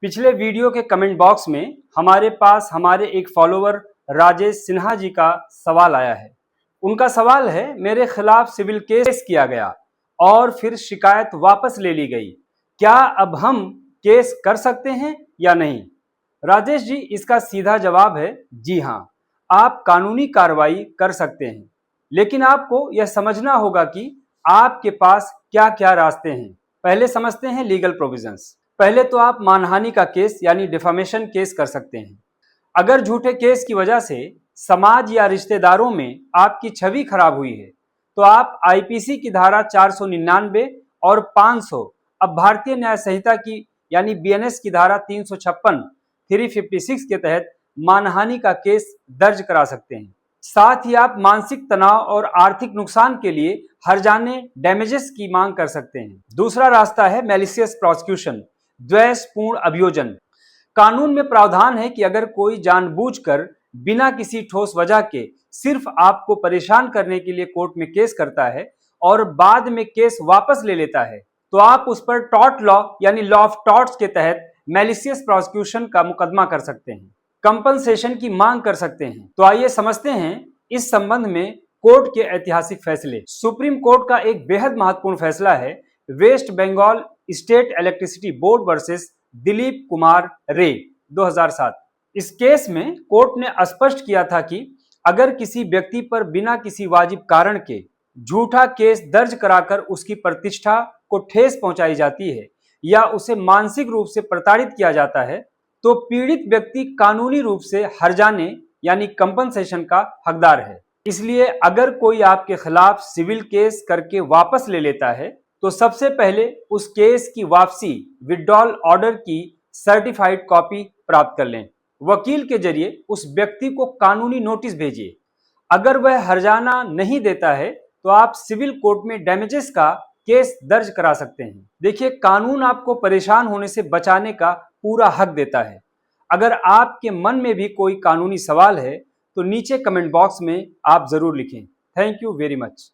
पिछले वीडियो के comment box में हमारे पास हमारे एक फॉलोवर राजेश सिन्हा जी का सवाल आया है। उनका सवाल है, मेरे खिलाफ सिविल केस किया गया और फिर शिकायत वापस ले ली गई, क्या अब हम केस कर सकते हैं या नहीं? राजेश जी, इसका सीधा जवाब है जी हाँ, आप कानूनी कार्रवाई कर सकते हैं, लेकिन आपको यह समझना होगा कि आपके पास क्या क्या रास्ते हैं। पहले समझते हैं लीगल प्रोविजंस। पहले तो आप मानहानि का केस यानी डिफामेशन केस कर सकते हैं। अगर झूठे केस की वजह से समाज या रिश्तेदारों में आपकी छवि खराब हुई है तो आप आईपीसी की धारा 499 और 500, अब भारतीय न्याय संहिता की यानी बीएनएस की धारा 356, 356 के तहत मानहानि का केस दर्ज करा सकते हैं। साथ ही आप मानसिक तनाव और आर्थिक नुकसान के लिए हर्जाने डैमेजेस की मांग कर सकते हैं। दूसरा रास्ता है मैलिशियस प्रोसिक्यूशन, द्वेषपूर्ण अभियोजन। कानून में प्रावधान है कि अगर कोई जानबूझकर बिना किसी ठोस वजह के सिर्फ आपको परेशान करने के लिए कोर्ट में केस करता है और बाद में केस वापस ले लेता है तो आप उस पर टॉर्ट लॉ यानी लॉ ऑफ टॉर्ट्स के तहत मैलिशियस प्रोसिक्यूशन का मुकदमा कर सकते हैं, कंपनसेशन की मांग कर सकते हैं। तो आइए समझते हैं इस संबंध में कोर्ट के ऐतिहासिक फैसले। सुप्रीम कोर्ट का एक बेहद महत्वपूर्ण फैसला है West Bengal State Electricity Board versus Dilip Kumar Ray 2007। इस केस में कोर्ट ने स्पष्ट किया था कि अगर किसी व्यक्ति पर बिना किसी वाजिब कारण के झूठा केस दर्ज कराकर उसकी प्रतिष्ठा को ठेस पहुंचाई जाती है या उसे मानसिक रूप से प्रताड़ित किया जाता है तो पीड़ित व्यक्ति कानूनी रूप से हर्जाने यानी कंपनसेशन का हकदार है। इसलिए अगर कोई आपके खिलाफ सिविल केस करके वापस ले लेता है तो सबसे पहले उस केस की वापसी विड्रॉल ऑर्डर की सर्टिफाइड कॉपी प्राप्त कर लें। वकील के जरिए उस व्यक्ति को कानूनी नोटिस भेजिए। अगर वह हर्जाना नहीं देता है तो आप सिविल कोर्ट में डैमेजेस का केस दर्ज करा सकते हैं। देखिए, कानून आपको परेशान होने से बचाने का पूरा हक देता है। अगर आपके मन में भी कोई कानूनी सवाल है तो नीचे कमेंट बॉक्स में आप जरूर लिखें। Thank you very much.